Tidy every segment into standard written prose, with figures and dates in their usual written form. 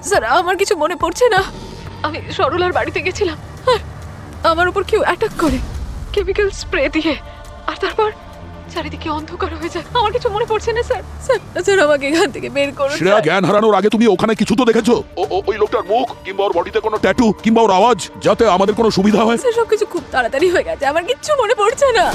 Sir আমার কিছু মনে পড়ছে না। আমি সরলার বাড়িতে গেছিলাম আর আমার উপর কেউ অ্যাটাক করে কেমিক্যাল স্প্রে দিয়ে, আর তারপর চারিদিকে অন্ধকার হয়ে যায়। আমার কিছু মনে পড়ছে না স্যার। স্যার আমাকে এখান থেকে বের করুন। শ্রেয়া জ্ঞান হারানোর আগে তুমি ওখানে কিছু তো দেখেছো? ওই লোকটার মুখ কিংবা ওর বডিতে কোনো ট্যাটু কিংবা ওর আওয়াজ, যাতে আমাদের কোনো সুবিধা হয়। স্যার সবকিছু খুব তাড়াতাড়ি হয়ে গেছে, আমার কিচ্ছু মনে পড়ছে না।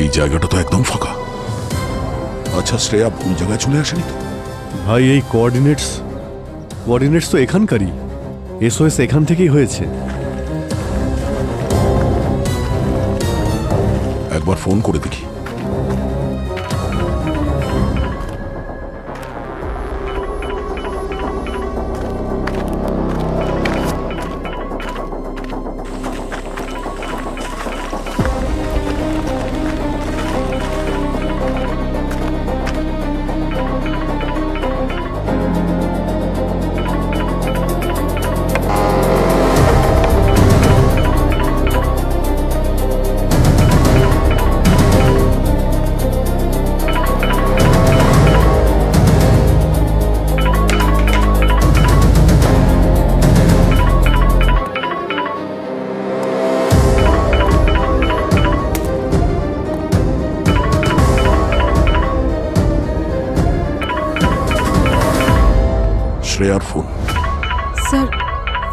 এই জায়গাটা তো একদম ফাঁকা। আচ্ছা শ্রেয়া ভুল জায়গায় চলে আসেনি তো? ভাই এই কোঅর্ডিনেটস তো এখানকারই। এসওএস এখান থেকেই হয়েছে। একবার ফোন করে দেখি। শ্রেয়ার ফোন। স্যার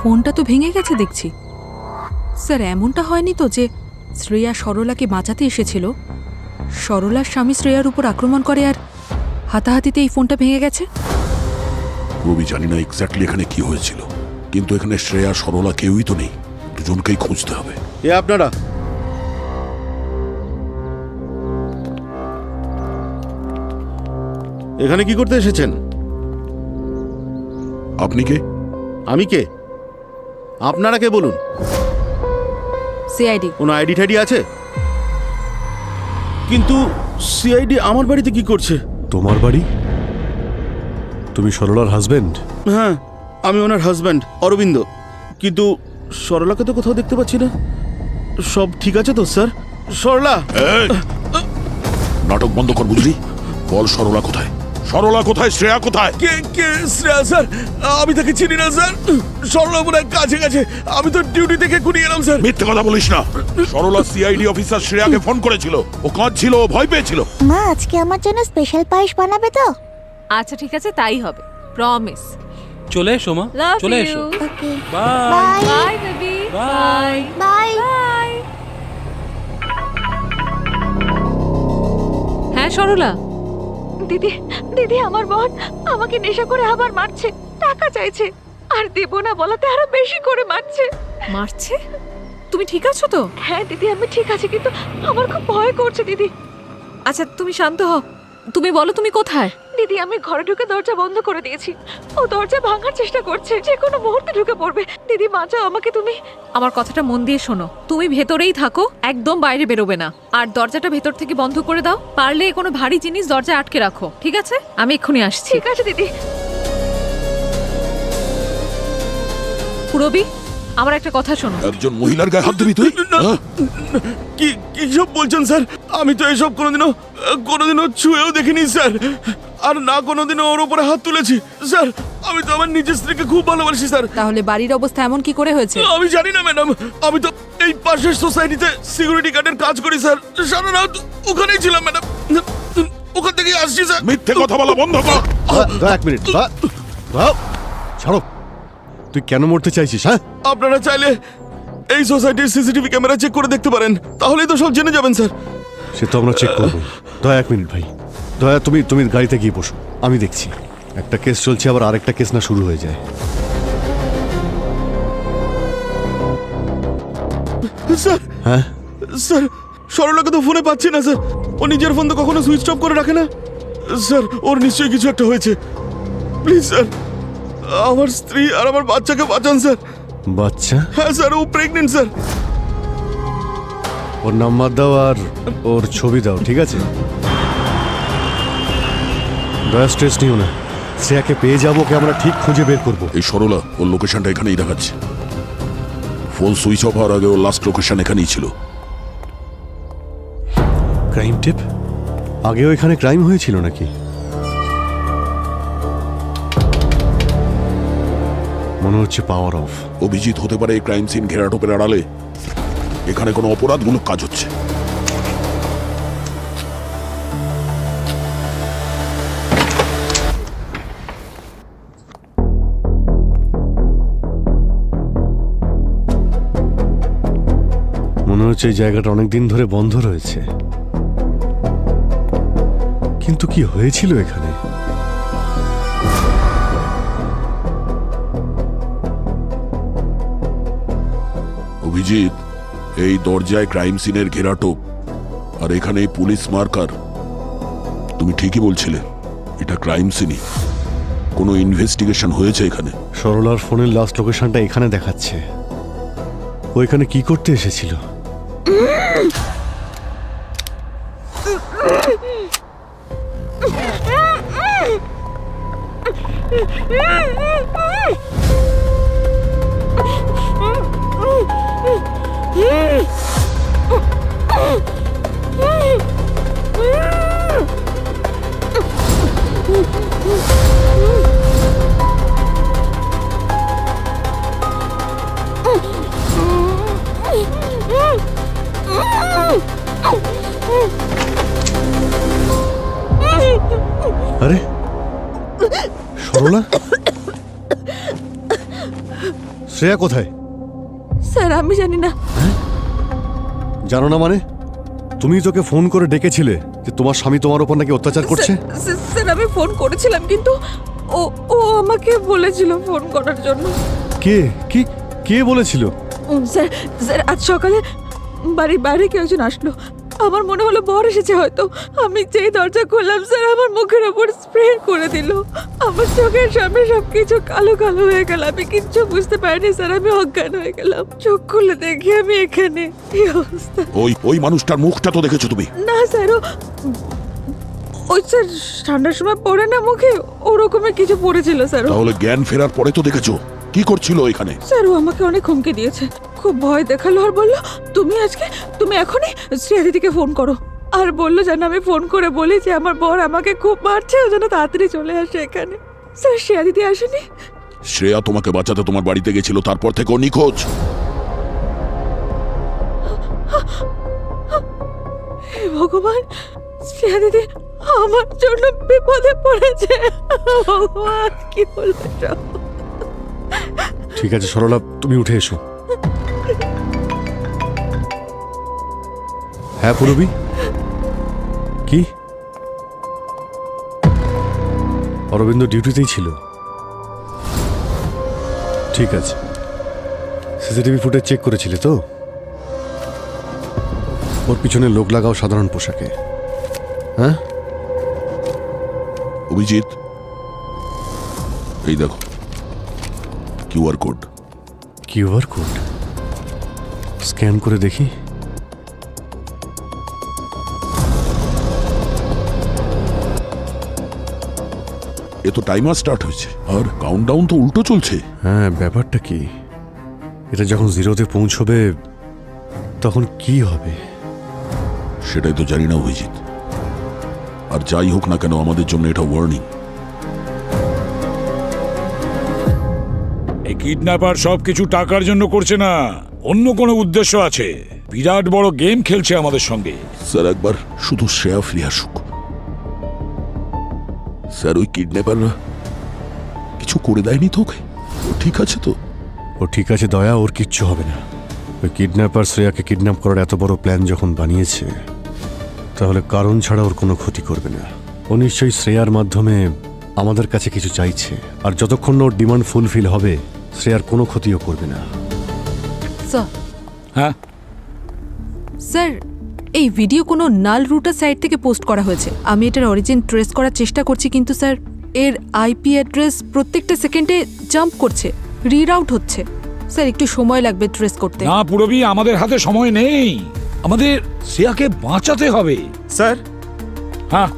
ফোনটা তো ভেঙে গেছে দেখছি। স্যার এমনটা হয়নি তো যে শ্রেয়া সরলাকে বাঁচাতে এসেছিল, সরলার স্বামী শ্রেয়ার উপর আক্রমণ করে আর হাতাহাতিতে এই ফোনটা ভেঙে গেছে? রবি জানি না এক্স্যাক্টলি এখানে কি হয়েছিল, কিন্তু এখানে শ্রেয়া সরলা কেউই তো নেই। দুজনকেই খুঁজতে হবে। এ আপনারা এখানে কি করতে এসেছেন? আপনি কে? আমি কে? আপনারা কে বলুন? সিআইডি। কোনো আইডি টাইডি আছে? কিন্তু সিআইডি আমার বাড়িতে কি করছে? তোমার বাড়ি? তুমি সরলার হাজবেন্ড? হ্যাঁ, আমি ওনার হাজব্যান্ড অরবিন্দ। কিন্তু সরলাকে তো কোথাও দেখতে পাচ্ছি না। সব ঠিক আছে তো স্যার? সরলা! এই! নাটক বন্ধ কর বুঝলি। বল সরলা কোথায়? সরলা কোথায়? শ্রেয়া কোথায়? কে কে শ্রেয়া স্যার? আমি তাকে চিনি না স্যার। সরলা মনে হয় কাছে গেছে। আমি তো ডিউটি থেকে কুড়িয়ে এলাম স্যার। মিথ্যে কথা বলিস না। সরলা সিআইডি অফিসার শ্রেয়াকে ফোন করেছিল। ও কাঁদছিল, ও ভয় পেয়েছিল। মা আজকে আমার জন্য স্পেশাল পায়েস বানাবে তো? আচ্ছা ঠিক আছে, তাই হবে, প্রমিস। চলে এসো মা, লাভ চলে ইউ। এসো। Okay bye. Bye bye baby. Bye. Bye. Bye. হ্যাঁ সরলা। দিদি দিদি আমার বোন আমাকে নেশা করে আবার মারছে, টাকা চাইছে, আর দেব না বলাতে আরো বেশি করে মারছে। মারছে? তুমি ঠিক আছো তো? হ্যাঁ দিদি আমি ঠিক আছি, কিন্তু আমার খুব ভয় করছে দিদি। আচ্ছা তুমি শান্ত হও, তুমি বলো তুমি কোথায়? দিদি আমি ঘরে ঢুকে দরজা বন্ধ করে দিয়েছি। ও দরজা ভাঙার চেষ্টা করছে, যে কোনো মুহূর্তে ঢুকে পড়বে। দিদি বাঁচাও আমাকে তুমি। আমার কথাটা মন দিয়ে শোনো, তুমি ভেতরেই থাকো, একদম বাইরে বেরোবে না। আর দরজাটা ভেতর থেকে বন্ধ করে দাও। পারলে কোনো ভারী জিনিস দরজায় আটকে রাখো, ঠিক আছে? আমি এক্ষুনি আসছি। ঠিক আছে দিদি। পুরবি, আমার একটা কথা শোনো। একজন মহিলার গায়ে হাত দিবি তুই? হ্যাঁ? কি কি সব বলছেন স্যার? আমি তো এসব কোনোদিনও ছুঁয়েও দেখিনি স্যার। আর না কোনোদিনও ওর উপরে হাত তুলেছি স্যার। আমি তো আমার নিজের স্ত্রীকে খুব ভালোবাসি স্যার। তাহলে বাড়ির অবস্থা এমন কি করে হয়েছে? আমি জানি না ম্যাডাম। আমি তো এই পাশের সোসাইটিতে সিকিউরিটি গার্ডের কাজ করি স্যার। সারা রাত ওখানেই ছিলাম ম্যাডাম। ওখান থেকেই আসছি স্যার। মিথ্যে কথা বলা বন্ধ কর। এক মিনিট, ছাড়ো। তুই কেন মরতে চাইছিস? হ্যাঁ, আপনারা চাইলে এই সোসাইটির সিসিটিভি ক্যামেরা চেক করে দেখতে পারেন, তাহলেই তো সব জেনে যাবেন স্যার। সে তো আমরা চেক করবো। দয়া এক মিনিট ভাই, দয়া তুমি গাড়িতে গিয়ে বসো, আমি দেখছি। একটা কেস চলছে, আবার আরেকটা কেস না শুরু হয়ে যায়। স্যার হ্যাঁ স্যার, সরলাকে তো ফোনে পাচ্ছি না স্যার। ও নিজের ফোন তো কখনো সুইচ অফ করে রাখে না স্যার। ওর নিশ্চয়ই কিছু একটা হয়েছে। প্লিজ স্যার, আমার স্ত্রী আর আমার বাচ্চাকে বাঁচান স্যার। বাচ্চা? হ্যাঁ স্যার, ও প্রেগনেন্ট স্যার। ওর নাম্বার দাও আর ওর ছবি দাও, ঠিক আছে? দয়া স্ট্রেস নিও না, শ্রেয়াকে পেয়ে যাবো, ওকে আমরা ঠিক খুঁজে বের করবো। এই সরলা ওর লোকেশনটা এখানেই দেখাচ্ছে। ফোন সুইচ অফ হওয়ার আগে ওর লাস্ট লোকেশন এখানেই ছিল। ক্রাইম টিপ? আগেও এখানে ক্রাইম হয়েছিল নাকি? মনে হচ্ছে পাওয়ার অফ। অভিজিৎ হতে পারে এই ক্রাইম সিন ঘেরাটোপের আড়ালে এখানে কোনো অপরাধমূলক কাজ হচ্ছে। মনে হচ্ছে এই জায়গাটা অনেকদিন ধরে বন্ধ রয়েছে। কিন্তু কি হয়েছিল এখানে? অভিজিৎ, এই দরজায় ক্রাইম সিনের ঘেরাটোপ আর এখানে পুলিশ মার্কার। তুমি ঠিকই বলছিলে, এটা ক্রাইম সিনই। কোনো ইনভেস্টিগেশন হয়েছে এখানে? সরলার ফোনের লাস্ট লোকেশনটা এখানে দেখাচ্ছে। ও এখানে কি করতে এসেছিল? আরে সরলা, শ্রেয়া কোথায়? স্যার আমি জানি না। জানো না মানে? তুমি তোকে ফোন করে ডেকেছিলে যে তোমার স্বামী তোমার উপর নাকি অত্যাচার করছে। স্যার আমি ফোন করেছিলাম, কিন্তু ও ও আমাকে বলেছিল ফোন করার জন্য। কে কি কে বলেছিল? স্যার স্যার আজ সকালে বাড়ির বাইরে কেউ একজন আসলো। আমার মনে হলো বর এসেছে হয়তো। আমি যেই দরজা খুললাম স্যার, আমার মুখের ওপর স্প্রে করে দিল। আমার চোখের সামনে সবকিছু কালো কালো হয়ে গেল। আমি কিচ্ছু বুঝতে পারিনি স্যার, আমি অজ্ঞান হয়ে গেলাম। চোখ খুলে দেখি আমি এখানে, এই অবস্থা। ওই মানুষটার মুখটা তো দেখেছো তুমি? না স্যার, ওই স্যার ঠান্ডার সময় পড়ে না মুখে, ওরকমের কিছু পড়েছিল স্যার। তাহলে জ্ঞান ফেরার পরে তো দেখেছো কি করছিল এখানে? স্যার ও আমাকে অনেক হুমকি দিয়েছে, খুব ভয় দেখালো আর বললো তুমি এখনই শ্রেয়া দিদিকে ফোন করো। আর বললো যেন আমি ফোন করে বলি যে আমার বর আমাকে খুব মারছে, ও যেন তাড়াতাড়ি চলে আসে এখানে। স্যার শ্রেয়া দিদি আসেনি। শ্রেয়া তোমাকে বাঁচাতে তোমার বাড়িতে গেছিল, তারপর থেকে ও নিখোঁজ। হে ভগবান, শ্রেয়া দিদি আমার জন্য বিপদে পড়েছে। ভগবান কি বলবো সব। ঠিক আছে সরলা, তুমি উঠে এসো। হ্যাঁ পুরবি, কি? অরবিন্দ ডিউটিতেই ছিল। ঠিক আছে, সিসিটিভি ফুটেজ চেক করেছিলে তো? ওর পিছনে লোক লাগাও সাধারণ পোশাকে। হ্যাঁ অভিজিৎ, এই দেখো QR code. QR code scan করে দেখি। এ তো টাইমার স্টার্ট হয়েছে আর কাউন্টডাউন তো উল্টো চলছে। হ্যাঁ, ব্যাপারটা কি? এটা যখন জিরোতে পৌঁছবে তখন কি হবে? সেটাই তো জানি না অভিজিৎ। আর যাই হোক না কেন, আমাদের জন্য এটা ওয়ার্নিং। এই কিডন্যাপার সবকিছু টাকার জন্য করছে না, অন্য কোনো উদ্দেশ্য আছে। বিরাট বড় গেম খেলছে আমাদের সঙ্গে। স্যার একবার শুধু শ্রেয়া ফিরে আসুক। স্যার ওই কিডন্যাপাররা কিছু করে দেয়নি তো ওকে? ও ঠিক আছে তো? ও ঠিক আছে দয়া, ওর কিচ্ছু হবে না। ওই কিডন্যাপার শ্রেয়াকে কিডন্যাপ করার এত বড় প্ল্যান যখন বানিয়েছে, তাহলে কারণ ছাড়া ওর কোনো ক্ষতি করবে না। ও নিশ্চয়ই শ্রেয়ার মাধ্যমে আমাদের কাছে কিছু চাইছে, আর যতক্ষণ না ওর ডিমান্ড ফুলফিল হবে শ্রেয়ার কোনো ক্ষতিও করবে না। স্যার হ্যাঁ স্যার, এই ভিডিও কোনো নাল রুটার সাইট থেকে পোস্ট করা হয়েছে। আমি এটার অরিজিন ট্রেস করার চেষ্টা করছি, কিন্তু স্যার এর আইপি অ্যাড্রেস প্রত্যেকটা সেকেন্ডে জাম্প করছে, রিরাউট হচ্ছে। স্যার একটু সময় লাগবে ট্রেস করতে। না পুরবি, আমাদের হাতে সময় নেই, আমাদের শ্রেয়াকে বাঁচাতে হবে। স্যার, হ্যাঁ,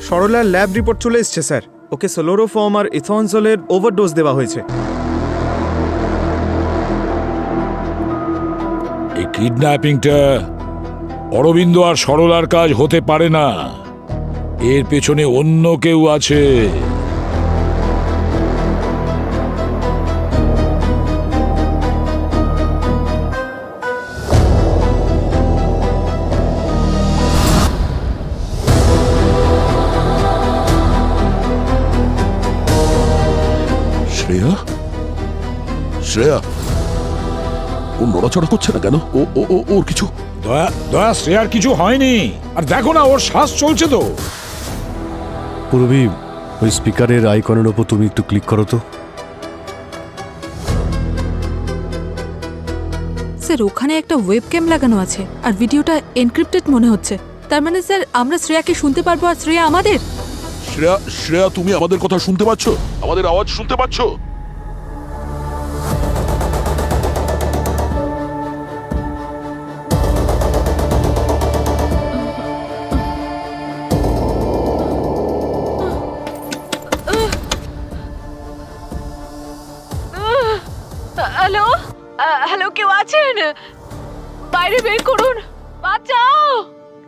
সরলার ল্যাব রিপোর্ট চলে এসেছে স্যার। ওকে সোলোরোফর্ম আর ইথনজলের ওভারডোজ দেওয়া হয়েছে। এই কিডন্যাপিংটা অরবিন্দ আর সরলার কাজ হতে পারে না, এর পেছনে অন্য কেউ আছে। শ্রেয়া, শ্রেয়া, ও নড়াচড়া করছে না কেন? ও ও ও ওর কিছু? দয়া দয়া, শ্রেয়ার কিছু হয়নি। আর দেখো না, ওর শ্বাস চলছে তো। পূর্বী, ওই স্পিকারের আইকনের ওপর তুমি একটু ক্লিক করো তো। স্যার ওখানে একটা ওয়েবক্যাম লাগানো আছে আর ভিডিওটা এনক্রিপ্টেড মনে হচ্ছে। তার মানে স্যার আমরা শ্রেয়াকে শুনতে পারবো আর শ্রেয়া আমাদের। শ্রেয়া, শ্রেয়া, তুমি আমাদের কথা শুনতে পাচ্ছ? আমাদের আওয়াজ শুনতে পাচ্ছ? হ্যালো, হ্যালো, কেউ আছেন? বাইরে বের করুন, বাঁচাও।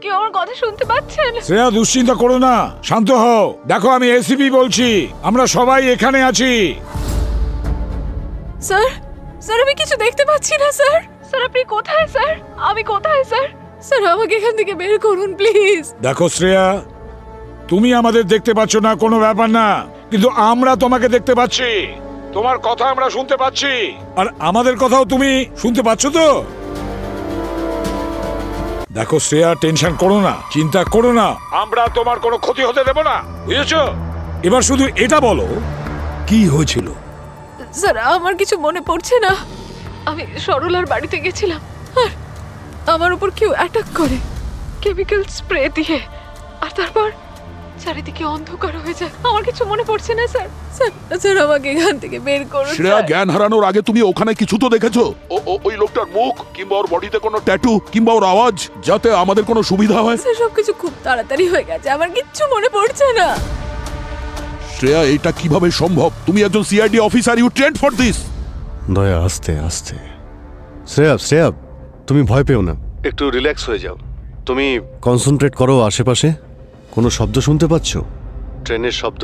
কেউ আমার কথা শুনতে পাচ্ছেন? শ্রেয়া, দুশ্চিন্তা করো না, শান্ত হও। দেখো, আমি এসিপি বলছি, আমরা সবাই এখানে আছি। স্যার, স্যার আমি কিছু দেখতে পাচ্ছি না স্যার। স্যার আপনি কোথায় স্যার? আমি কোথায় স্যার? স্যার আমাকে এখান থেকে বের করুন প্লিজ। দেখো শ্রেয়া, তুমি আমাদের দেখতে পাচ্ছ না কোনো ব্যাপার না, কিন্তু আমরা তোমাকে দেখতে পাচ্ছি, তোমার কথা আমরা শুনতে পাচ্ছি, আর আমাদের কথাও তুমি শুনতে পাচ্ছ তো? দেখো শ্রেয়া, টেনশন করো না, চিন্তা করো না, আমরা তোমার কোনো ক্ষতি হতে দেব না, বুঝেছো? এবার শুধু এটা বলো, কি হয়েছিল? স্যার আমার কিছু মনে পড়ছে না। আমি সরলার বাড়িতে গেছিলাম আর আমার উপর কেউ অ্যাটাক করে কেমিক্যাল স্প্রে দিয়ে, আর তারপর চারিদিকে অন্ধকার হয়ে যায়। আমার কিছু মনে পড়ছে না স্যার। স্যার, স্যার আমাকে এখান থেকে বের করুন। শ্রেয়া, জ্ঞান হারানোর আগে তুমি ওখানে কিছু তো দেখেছো? ওই লোকটার মুখ কিংবা ওর বডিতে কোনো ট্যাটু কিংবা ওর আওয়াজ, যাতে আমাদের কোনো সুবিধা হয়? স্যার সবকিছু খুব তাড়াতাড়ি হয়ে গেছে, আমার কিচ্ছু মনে পড়ছে না। শ্রেয়া, এটা কিভাবে সম্ভব? তুমি একজন CID officer, you trained for this. Daya, আস্তে আস্তে। শ্রেয়া, শ্রেয়া, তুমি ভয় পেও না, একটু রিল্যাক্স হয়ে যাও। তুমি কনসেন্ট্রেট করো আশেপাশে। কোনো শব্দ শুনতে পাচ্ছ? ট্রেনের শব্দ,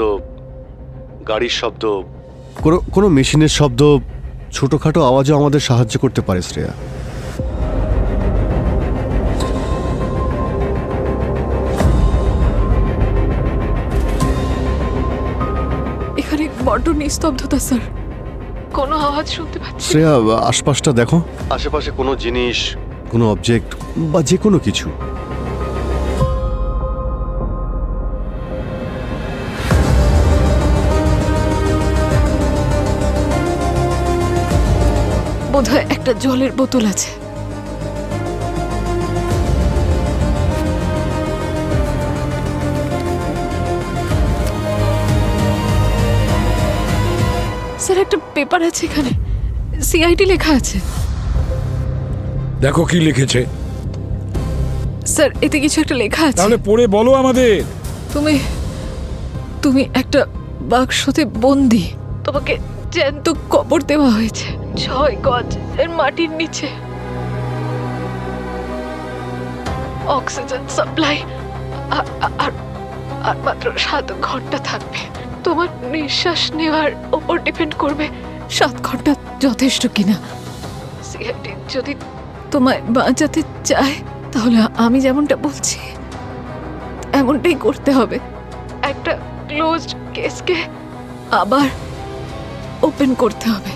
গাড়ির শব্দ, কোনো মেশিনের শব্দ, ছোটোখাটো আওয়াজও আমাদের সাহায্য করতে পারে শ্রেয়া। এখানে বড্ড নিস্তব্ধতা স্যার, কোনো আওয়াজ শুনতে পাচ্ছি না। শ্রেয়া, আশপাশটা দেখো, আশেপাশে কোনো জিনিস, কোনো অবজেক্ট বা যে কোনো কিছু। বোধহয় একটা জলের বোতল আছে। স্যার একটা পেপার আছে এখানে, সিআইডি লেখা আছে। দেখো কি লিখেছে। স্যার এতে কিছু একটা লেখা আছে। তাহলে পড়ে বলো আমাদের। তুমি তুমি একটা বাক্সতে বন্দি, তোমাকে জ্যান্ত কবর দেওয়া হয়েছে 6 গজ এর মাটির নিচে। অক্সিজেন সাপ্লাই আর মাত্র 7 ঘন্টা থাকবে। তোমার নিঃশ্বাস নেওয়ার ওপর ডিপেন্ড করবে 7 ঘন্টা যথেষ্ট কিনা। সিআইডি যদি তোমায় বাঁচাতে চায় তাহলে আমি যেমনটা বলছি এমনটাই করতে হবে। একটা ক্লোজড কেসকে আবার ওপেন করতে হবে।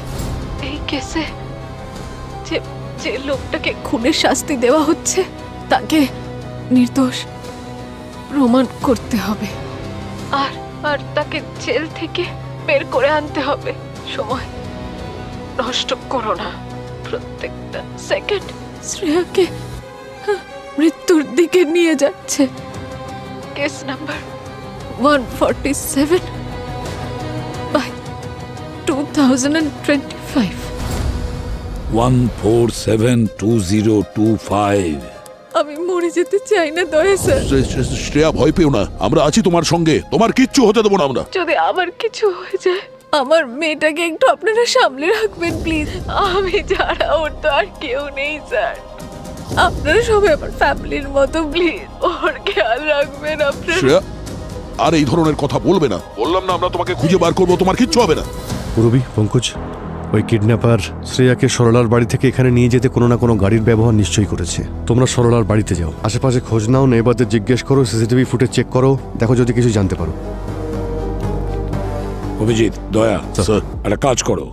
এই কেসে যে লোকটাকে খুনের শাস্তি দেওয়া হচ্ছে তাকে নির্দোষ প্রমাণ করতে হবে, আর তাকে জেল থেকে বের করে আনতে হবে। সময় নষ্ট করো না, প্রত্যেকটা সেকেন্ড শ্রেয়াকে মৃত্যুর দিকে নিয়ে যাচ্ছে। Case number 147 by 2025। 147225। আমি মরে যেতে চাই না দয়া স্যার। শ্রেয়া ভয় পেও না, আমরা আছি তোমার সঙ্গে, তোমার কিচ্ছু হতে দেবো না আমরা। যদি আমার কিছু হয়ে যায়, আমার মেয়েটাকে একটু আপনারা সামলে রাখবেন প্লিজ। আমি ছাড়া ওর তো আর কেউ নেই স্যার। আপনারা সবাই আমার ফ্যামিলির মতো, প্লিজ ওর খেয়াল রাখবেন আপনারা। শ্রেয়া আর এই ধরনের কথা বলবে না, বললাম না আমরা তোমাকে খুঁজে বার করবো, তোমার কিচ্ছু হবে না। পুরবি, পঙ্কজ, ওই কিডন্যাপার শ্রেয়াকে সরলার বাড়ি থেকে এখানে নিয়ে যেতে কোনো না কোনো গাড়ির ব্যবহার নিশ্চয়ই করেছে। তোমরা সরলার বাড়িতে যাও, আশেপাশে খোঁজ নাও, নেবারদের জিজ্ঞেস করো, সিসিটিভি ফুটেজ চেক করো, দেখো যদি কিছু জানতে পারো। অভিজিৎ, দয়া, স্যার একটা কাজ করো,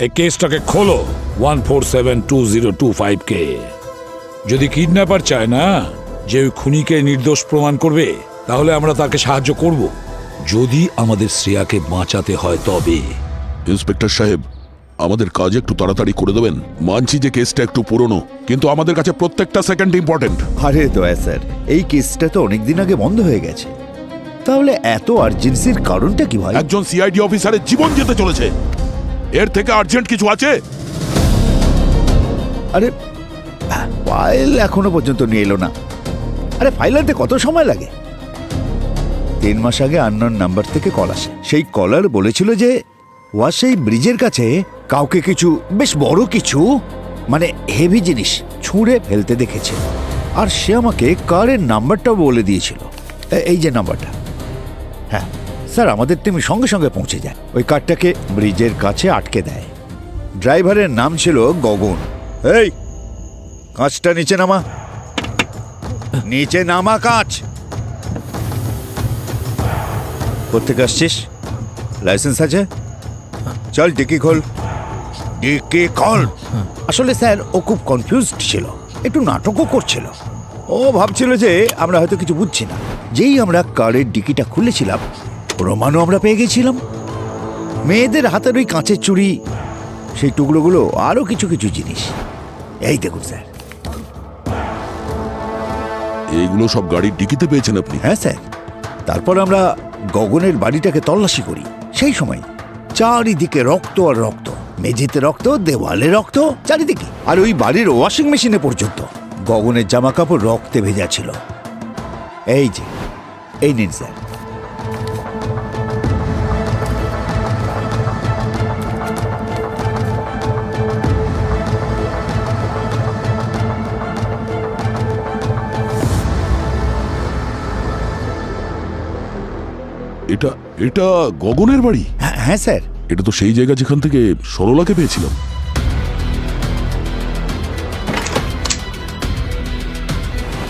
এই কেসটাকে খোলো 147225 কে। যদি কিডন্যাপার চায় না যে ওই খুনিকে নির্দোষ প্রমাণ করবে, তাহলে আমরা তাকে সাহায্য করব, যদি আমাদের শ্রেয়াকে বাঁচাতে হয় তবে। ইন্সপেক্টর সাহেব, আমাদের কাজ একটু তাড়াতাড়ি করে দেবেন। মানছি যে কেসটা একটু পুরনো, কিন্তু আমাদের কাছে প্রত্যেকটা সেকেন্ড ইম্পর্টেন্ট। আরে দয়া স্যার, এই কেসটা তো অনেকদিন আগে বন্ধ হয়ে গেছে, তাহলে এত আর্জেন্সির কারণটা কি ভাই? একজন সিআইডি অফিসারের জীবন যেতে চলেছে, এর থেকে আর্জেন্ট কিছু আছে? আরে ফাইল এখনো পর্যন্ত নিয়ে এলো না। আরে ফাইল আনতে কত সময় লাগে? 3 মাস আগে আননোন নাম্বার থেকে কল আসে। সেই কলার বলেছিল যে ওয়াসাই ব্রিজের কাছে কাউকে কিছু বেশ বড় কিছু, মানে হেভি জিনিস ছুঁড়ে ফেলতে দেখেছে। আর সে আমাকে কারের নাম্বারটাও বলে দিয়েছিল, এই যে নাম্বারটা। হ্যাঁ স্যার, আমাদের টিম সঙ্গে সঙ্গে পৌঁছে যায়, ওই কারটাকে ব্রিজের কাছে আটকে দেয়। ড্রাইভারের নাম ছিল গগন। এই কাঁচটা নিচে নামা, নিচে নামা কাঁচ। কোত্থেকে আসছিস? লাইসেন্স আছে? চল ডিকি খোল, ডিকি খোল। আসলে স্যার ও খুব কনফিউজড ছিল, একটু নাটকও করছিল। ও ভাবছিল যে আমরা হয়তো কিছু বুঝছি না। যেই আমরা কারের ডিকিটা খুলেছিলাম, প্রমাণও আমরা পেয়ে গেছিলাম। মেয়েদের হাতের ওই কাঁচের চুড়ি, সেই টুকরোগুলো, আরো কিছু কিছু জিনিস। এই দেখুন স্যার। এইগুলো সব গাড়ির ডিকিতে পেয়েছেন আপনি? হ্যাঁ স্যার। তারপর আমরা গগনের বাড়িটাকে তল্লাশি করি। সেই সময় চারিদিকে রক্ত আর রক্ত, মেঝেতে রক্ত, দেওয়ালে রক্ত, চারিদিকে। আর ওই বাড়ির ওয়াশিং মেশিনে পর্যন্ত গগনের জামা কাপড় রক্তে ভেজা ছিল। এই যে, এই নিন স্যার। এটা এটা গগনের বাড়ি? হ্যাঁ স্যার। এটা তো সেই জায়গা যেখান থেকে সরলাকে পেয়েছিলাম।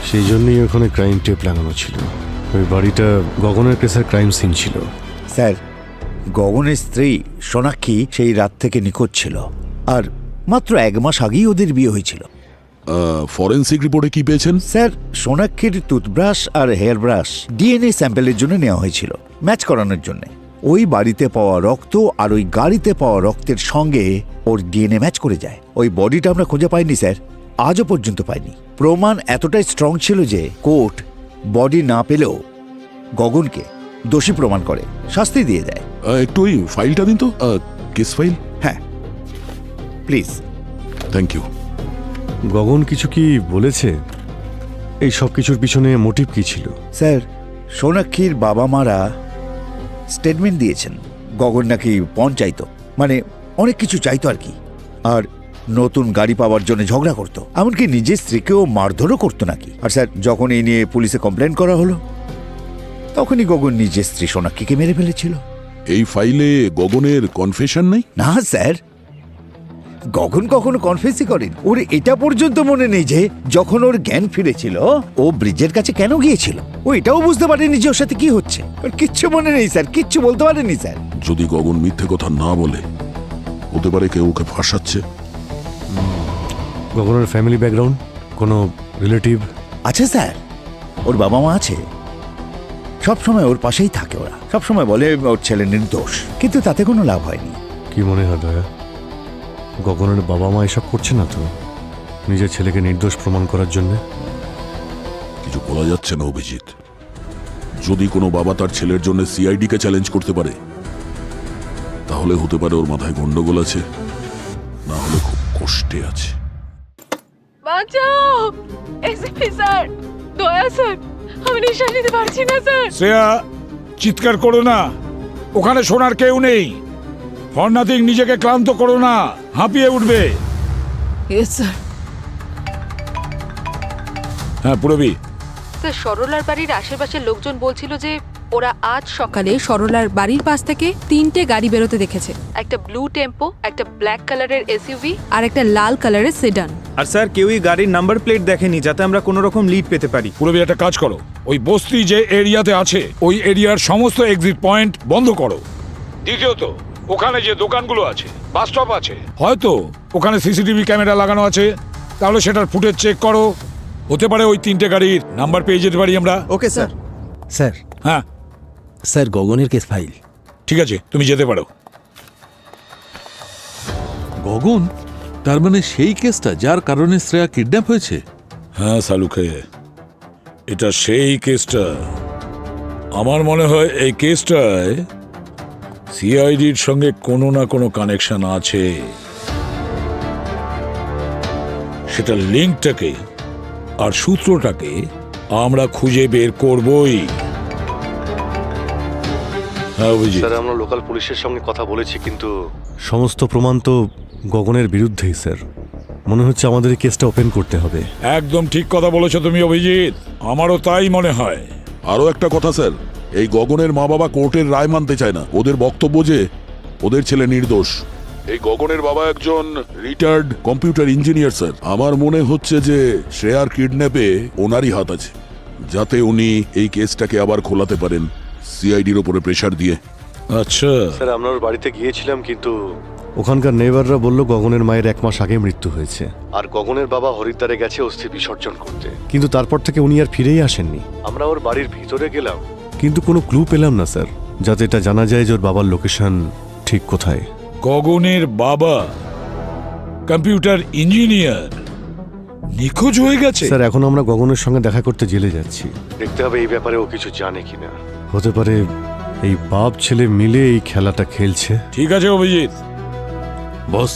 সেই জন্যই ওখানে ক্রাইম টেপ লাগানো ছিল। ওই বাড়িটা গগনের কেসের ক্রাইম সিন ছিল। স্যার, গগনের স্ত্রী সোনাক্ষী সেই রাত থেকে নিখোঁজ ছিল, আর মাত্র 1 মাস আগেই ওদের বিয়ে হয়েছিল। ফরেনসিক রিপোর্টে কি পেয়েছেন? স্যার, সোনাক্ষীর টুথব্রাশ আর হেয়ার ব্রাশ ডিএনএ স্যাম্পেলের জন্য নেওয়া হয়েছিল, ম্যাচ করানোর জন্য। ওই বাড়িতে পাওয়া রক্ত আর ওই গাড়িতে পাওয়া রক্তের সঙ্গে ওর ডিএনএ ম্যাচ করে যায়। ওই বডিটা আমরা খুঁজে পাইনি স্যার, আজও পর্যন্ত পাইনি। প্রমাণ এতটাই স্ট্রং ছিল যে কোর্ট বডি না পেলেও গগনকে দোষী প্রমাণ করে শাস্তি দিয়ে দেয়। একটু ওই ফাইলটা দিন তো, কেস ফাইল। হ্যাঁ প্লিজ। Thank you. গগন কিছু কি বলেছে? এই সব কিছুর পিছনে মোটিভ কি ছিল? স্যার, সোনাক্ষীর বাবা মারা স্টেটমেন্ট দিয়েছেন গগন নাকি পণ চাইতো, মানে অনেক কিছু চাইতো আর কি। আর নতুন গাড়ি পাওয়ার জন্য ঝগড়া করতো, এমনকি নিজের স্ত্রীকেও মারধরও করতো নাকি। আর স্যার, যখন এই নিয়ে পুলিশে কমপ্লেন করা হলো, তখনই গগন নিজের স্ত্রী সোনাক্ষীকে মেরে ফেলেছিল। এই ফাইলে গগনের কনফেশন নেই? না স্যার, গগন কখনো কনফেসই করেন। ওর এটা পর্যন্ত মনে নেই যে যখন ওর জ্ঞান ফিরেছিল ও ব্রিজের কাছে কেন গিয়েছিল। ও এটাও বুঝতে পারেনি যে ওর সাথে কি হচ্ছে। ওর কিচ্ছু মনে নেই স্যার, কিচ্ছু বলতে পারেনি স্যার। যদি গগন মিথ্যে কথা না বলে, হতে পারে কেউ ওকে ফাঁসাচ্ছে। গগনের ফ্যামিলি ব্যাকগ্রাউন্ড, কোনো রিলেটিভ? আছে স্যার, ওর বাবা মা আছে, সবসময় ওর পাশেই থাকে। ওরা সবসময় বলে ওর ছেলে নির্দোষ, কিন্তু তাতে কোনো লাভ হয়নি। কি মনে হয় দয়া, গগনের বাবা মা এসব করছে না তো নিজের ছেলেকে নির্দোষ প্রমাণ করার জন্য? কিছু বলা যাচ্ছে না অভিজিৎ। যদি কোনো বাবা তার ছেলের জন্য সিআইডি কে চ্যালেঞ্জ করতে পারে, তাহলে হতে পারে ওর মাথায় গন্ডগোল আছে, না হলে খুব কষ্টে আছে। বাঁচাও এসপি স্যার, দয়া স্যার, আমি নিঃশ্বাস নিতে পারছি না স্যার। শ্রেয়া, চিৎকার করো না, ওখানে শোনার কেউ নেই। ফর নাথিং, নিজেকে ক্লান্ত করো না, হাঁপিয়ে উঠবে। Yes sir. হ্যাঁ পুরবী, স্যার সরলার বাড়ির আশেপাশের লোকজন বলছিল যে ওরা আজ সকালে সরলার বাড়ির পাশ থেকে 3টে গাড়ি বেরোতে দেখেছে। একটা ব্লু টেম্পো, একটা ব্ল্যাক কালারের এসইউভি আর একটা লাল কালারের সেডান। আর স্যার কেউই গাড়ির নাম্বার প্লেট দেখেনি, যাতে আমরা কোনো রকম লিড পেতে পারি। পুরবী একটা কাজ করো, ওই বস্তি যে এরিয়াতে আছে ওই এরিয়ার সমস্ত এক্সিট পয়েন্ট বন্ধ করো। দ্বিতীয়ত, ওখানে যে দোকানগুলো আছে, বাস স্টপ আছে, হয়তো ওখানে সিসিটিভি ক্যামেরা লাগানো আছে, তাহলে সেটার ফুটেজ চেক করো। হতে পারে ওই 3টে গাড়ির নাম্বার পেয়ে যেতে পারি আমরা। Okay sir. স্যার, হ্যাঁ স্যার গগনের কেস ফাইল। ঠিক আছে, তুমি যেতে পারো। গগন, তার মানে সেই কেসটা যার কারণে শ্রেয়া কিডন্যাপ হয়েছে? হ্যাঁ সালুখে, এটা সেই কেসটা। আমার মনে হয় এই কেসটায় সিআইডির সঙ্গে কোনো না কোনো কানেকশন আছে। সেটা লিঙ্কটাকে আর সূত্রটাকে আমরা খুঁজে বের করবই। হ্যাঁ অভিজিৎ, স্যার আমরা লোকাল পুলিশের সঙ্গে কথা বলেছি, কিন্তু সমস্ত প্রমাণ তো গগনের বিরুদ্ধেই স্যার। মনে হচ্ছে আমাদের এই কেসটা ওপেন করতে হবে। একদম ঠিক কথা বলেছো তুমি অভিজিৎ, আমারও তাই মনে হয়। আরো একটা কথা স্যার, এই গগনের মা বাবা কোর্টের রায় মানতে চায় না। ওদের বক্তব্য যে ওদের ছেলে নির্দোষ। এই গগনের বাবা একজন রিটায়ার্ড কম্পিউটার ইঞ্জিনিয়ার স্যার। আমার মনে হচ্ছে যে শ্রেয়ার কিডন্যাপে ওনারই হাত আছে, যাতে উনি এই কেসটাকে আবার খোলাতে পারেন সিআইডির উপরে প্রেসার দিয়ে। আচ্ছা, স্যার আমরা ওর বাড়িতে গিয়েছিলাম, কিন্তু ওখানকার নেইবাররা বলল গগনের মায়ের 1 মাস আগে মৃত্যু হয়েছে, আর গগনের বাবা হরিদ্বারে গেছে অস্থি বিসর্জন করতে। কিন্তু তারপর থেকে উনি আর ফিরেই আসেননি। আমরা ওর বাড়ির ভিতরে গেলাম, কিন্তু কোনো ক্লু পেলাম না স্যার, যাতে এটা জানা যায় যে ওর বাবার লোকেশন ঠিক কোথায়। গগনের বাবা কম্পিউটার ইঞ্জিনিয়ার নিখোঁজ হয়ে গেছে। স্যার এখন আমরা গগনের সঙ্গে দেখা করতে জেলে যাচ্ছি, দেখতে হবে এই ব্যাপারে ও কিছু জানে কিনা। হতে পারে এই বাপ ছেলে মিলে এই খেলাটা খেলছে। ঠিক আছে অভিজিৎ। বস,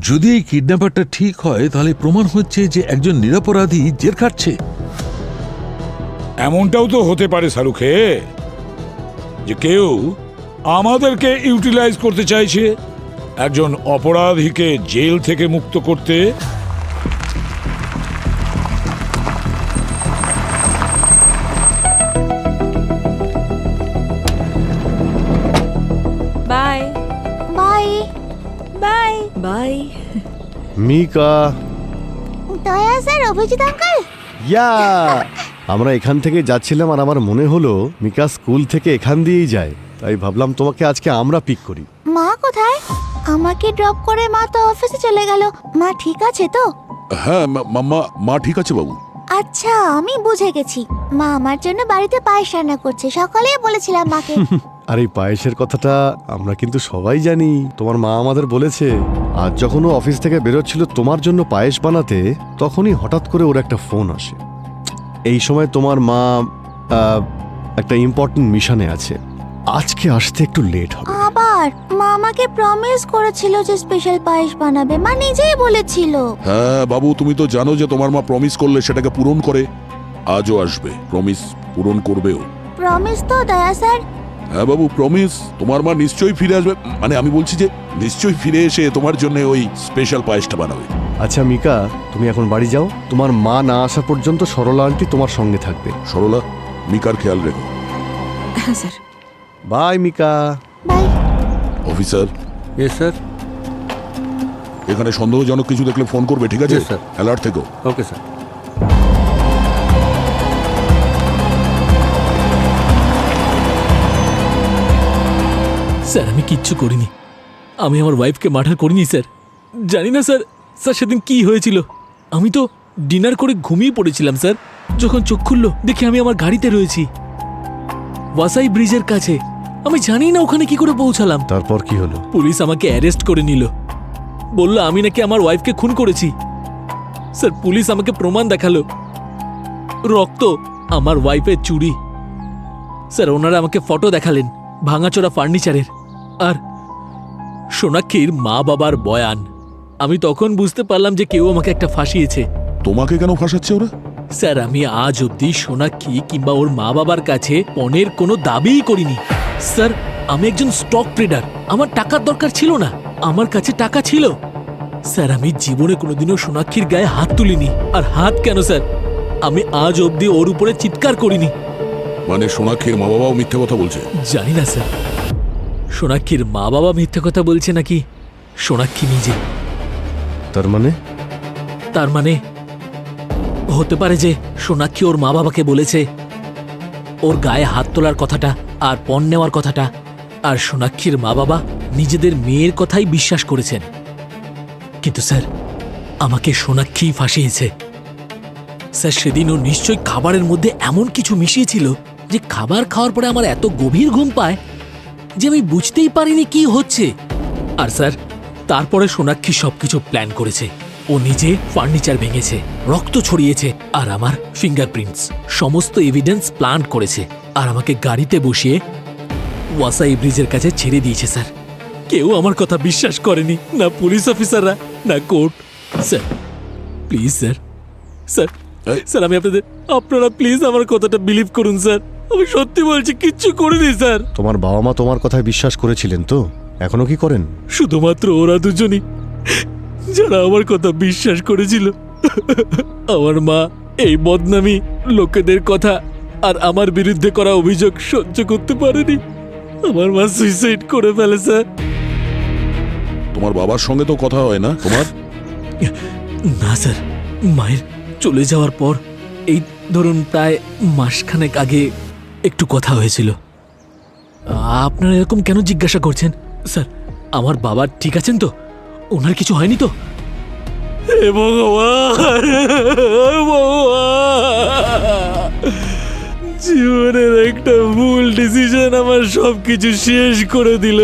যদি এই কিডন্যাপারটা ঠিক হয় তাহলে প্রমাণ হচ্ছে যে একজন নিরপরাধী জেল খাটছে। এমনটাও তো হতে পারে শাহরুখে, যে কেউ আমাদেরকে ইউটিলাইজ করতে চাইছে একজন অপরাধীকে জেল থেকে মুক্ত করতে। Bye bye bye bye. Mika, Daya sir, Abhijit uncle. ইয়া আমরা এখান থেকে যাচ্ছিলাম আর আমার মনে হলো মিকা স্কুল থেকে এখান দিয়েই যায়, তাই ভাবলাম তোমাকে আজকে আমরা পিক করি। মা কোথায়? আমাকে ড্রপ করে মা তো অফিসে চলে গেল। মা ঠিক আছে তো? হ্যাঁ মা ঠিক আছে বাবু। আচ্ছা, আমি বুঝে গেছি। মা আমার জন্য বাড়িতে পায়েস রান্না করছে, সকালেই বলেছিলাম মাকে। আর এই পায়েসের কথাটা আমরা কিন্তু সবাই জানি। তোমার মা আমাদের বলেছে আজ যখন ও অফিস থেকে বেরোচ্ছিল তোমার জন্য পায়েস বানাতে, তখনই হঠাৎ করে ওর একটা ফোন আসে। এই সময় তোমার মা একটা ইম্পর্টেন্ট মিশনে আছে, আজকে আসতে একটু লেট হবে। আবার মা আমাকে প্রমিস করেছিল যে স্পেশাল পায়েস বানাবে, মা নিজেই বলেছিল। হ্যাঁ বাবু, তুমি তো জানো যে তোমার মা প্রমিস করলে সেটাকে পূরণ করে। আজও আসবে, প্রমিস পূরণ করবেও। প্রমিস তো দয়া স্যার? হ্যাঁ বাবু, প্রমিস। তোমার মা নিশ্চয়ই ফিরে আসবে, মানে আমি বলছি যে নিশ্চয়ই ফিরে এসে তোমার জন্য ওই স্পেশাল পায়েসটা বানাবে। আচ্ছা মিকা, তুমি এখন বাড়ি যাও, তোমার মা না আসা পর্যন্ত সরলা আন্টি তোমার সঙ্গে থাকবে। সরলা, মিকার খেয়াল রেখো। হ্যাঁ sir. Bye Mika. Bye. Officer, yes sir. এখানে সন্দেহজনক কিছু দেখলে ফোন করবে, ঠিক আছে? Yes, sir. অ্যালার্ট থেকো। Okay sir. স্যার আমি কিচ্ছু করিনি, আমি আমার ওয়াইফকে মার্ডার করিনি স্যার। জানি না স্যার, সেদিন কি হয়েছিল। আমি তো ডিনার করে ঘুমিয়ে পড়েছিলাম স্যার। যখন চোখ খুললো দেখি আমি আমার গাড়িতে রয়েছি ওয়াসাই ব্রিজের কাছে। আমি জানি না ওখানে কি করে পৌঁছালাম। তারপর কি হলো? পুলিশ আমাকে অ্যারেস্ট করে নিল, বলল আমি নাকি আমার ওয়াইফকে খুন করেছি। স্যার পুলিশ আমাকে প্রমাণ দেখালো, রক্ত, আমার ওয়াইফের চুড়ি। স্যার ওনারা আমাকে ফটো দেখালেন ভাঙাচোরা ফার্নিচারের, আর সোনাক্ষীর মা বাবার বয়ান। আমি তখন বুঝতে পারলাম যে কেউ আমাকে একটা ফাঁসিয়েছে। তোমাকে কেন ফাঁসাচ্ছে ওরা? স্যার, আমি আজ অবধি সোনাক্ষী কিংবা ওর মা বাবার কাছে পণের কোনো দাবিই করিনি। স্যার, আমি একজন স্টক ট্রেডার, আমার টাকার দরকার ছিল না, আমার কাছে টাকা ছিল। স্যার, আমি জীবনে কোনোদিনও সোনাক্ষীর গায়ে হাত তুলিনি। আর হাত কেন স্যার, আমি আজ অবধি ওর উপরে চিৎকার করিনি। মানে সোনাক্ষীর মা বাবাও মিথ্যে কথা বলছে? জানি না স্যার, সোনাক্ষীর মা বাবা মিথ্যে কথা বলছে নাকি সোনাক্ষী নিজে। তার মানে হতে পারে যে সোনাক্ষী ওর মা বাবাকে বলেছে ওর গায়ে হাত তোলার কথাটা আর পণ নেওয়ার কথাটা, আর সোনাক্ষীর মা বাবা নিজেদের মেয়ের কথাই বিশ্বাস করেছেন। কিন্তু স্যার, আমাকে সোনাক্ষী ফাঁসিয়েছে। স্যার, সেদিন ও নিশ্চয়ই খাবারের মধ্যে এমন কিছু মিশিয়েছিল যে খাবার খাওয়ার পরে আমার এত গভীর ঘুম পায় যে আমি বুঝতেই পারিনি কি হচ্ছে। আর স্যার, তারপরে সোনাক্ষী সবকিছু প্ল্যান করেছে। ও নিজে ফার্নিচার ভেঙেছে, রক্ত ছড়িয়েছে, আর আমার ফিঙ্গারপ্রিন্টস সমস্ত এভিডেন্স প্ল্যান করেছে, আর আমাকে গাড়িতে বসিয়ে ওয়াসাই ব্রিজের কাছে ছেড়ে দিয়েছে। স্যার, কেউ আমার কথা বিশ্বাস করেনি, না পুলিশ অফিসাররা না court. Sir please sir, sir sir আমি আপনারা প্লিজ আমার কথাটা বিলিভ করুন স্যার। আমি সত্যি বলছি, কিচ্ছু করিনি স্যার। তোমার বাবা মা তোমার কথায় বিশ্বাস করেছিলেন তো? এখনো কি করেন? শুধুমাত্র ওরা দুজনই যারা আমার কথা বিশ্বাস করেছিল। আমার মা এই বদনামি, লোকেদের কথা আর আমার বিরুদ্ধে করা অভিযোগ সহ্য করতে পারেনি। আমার মা সুইসাইড করে ফেলে স্যার। তোমার বাবার সঙ্গে তো কথা হয় না তোমার? না স্যার, মায়ের চলে যাওয়ার পর এই ধরুন প্রায় মাসখানেক আগে একটু কথা হয়েছিল। আপনারা এরকম কেন জিজ্ঞাসা করছেন? স্যার, আমার বাবা ঠিক আছেন তো? ওনার কিছু হয়নি তো? হে ভগবান, জীবনের একটা ভুল ডিসিশন আমার সবকিছু শেষ করে দিল।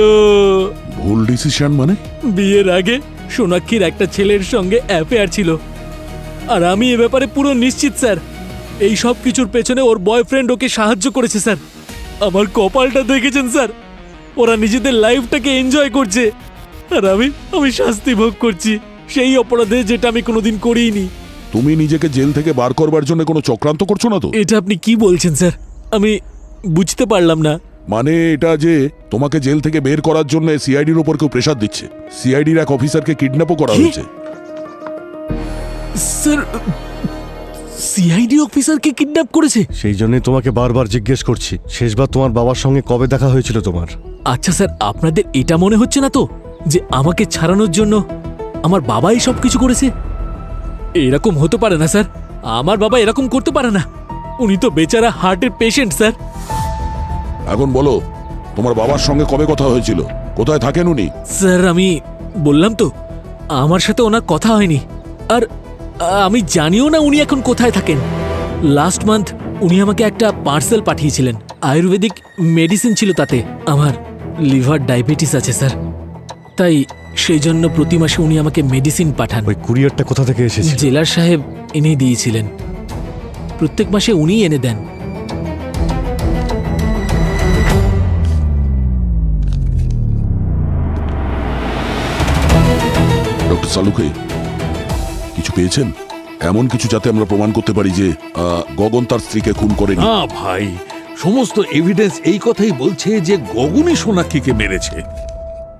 ভুল ডিসিশন মানে? বিয়ের আগে সোনাক্ষীর একটা ছেলের সঙ্গে অ্যাফেয়ার ছিল, আর আমি এ ব্যাপারে পুরো নিশ্চিত স্যার। এই সব কিছুর পেছনে ওর বয়ফ্রেন্ড ওকে সাহায্য করেছে স্যার। আমার কপালটা দেখেছেন স্যার, ওরা নিজেদের লাইফটাকে এনজয় করছে, আর আমি শাস্তি ভোগ করছি সেই অপরাধে যেটা আমি কোনোদিন করিনি। তুমি নিজেকে জেল থেকে বার করবার জন্য কোনো চক্রান্ত করছো না তো? এটা আপনি কি বলছেন স্যার? আমি বুঝতে পারলাম না। মানে এটা যে তোমাকে জেল থেকে বের করার জন্য সিআইডির উপর কেউ প্রেসার দিচ্ছে। সিআইডির এক অফিসারকে কিডন্যাপও করা হয়েছে। স্যার, সিআইডি অফিসারকে কিডন্যাপ করেছে? সেই জন্যই তোমাকে বারবার জিজ্ঞেস করছি, শেষবার তোমার বাবার সঙ্গে কবে দেখা হয়েছিল তোমার? আচ্ছা স্যার, আপনাদের এটা মনে হচ্ছে না তো যে আমাকে ছাড়ানোর জন্য আমার বাবাই সব কিছু করেছে? এরকম হতে পারে না স্যার, আমার বাবা এরকম করতে পারে না। উনি তো বেচারা হার্টের পেশেন্ট স্যার। এখন বলো, তোমার বাবার সঙ্গে কবে কথা হয়েছিল? কোথায় থাকেন উনি? স্যার, আমি বললাম তো আমার সাথে ওনার কথা হয়নি, আর আমি জানিও না উনি এখন কোথায় থাকেন। লাস্ট মান্থ উনি আমাকে একটা পার্সেল পাঠিয়েছিলেন, আয়ুর্বেদিক মেডিসিন ছিল তাতে। আমার লিভার ডায়াবেটিস আছে স্যার, তাই সেই জন্য প্রতি মাসে উনি আমাকে মেডিসিন পাঠান। ওই কুরিয়ারটা কোথা থেকে এসেছে? জেলার সাহেব এনে দিয়েছিলেন, প্রত্যেক মাসে উনিই এনে দেন। ডক্টর সালুকে কিছু পেয়েছেন? এমন কিছু যাতে আমরা প্রমাণ করতে পারি যে গগন তার স্ত্রীকে খুন করেনি? না ভাই, সমস্ত এভিডেন্স এই কথাই বলছে যে গগনই সোনাক্ষীকে মেরেছে।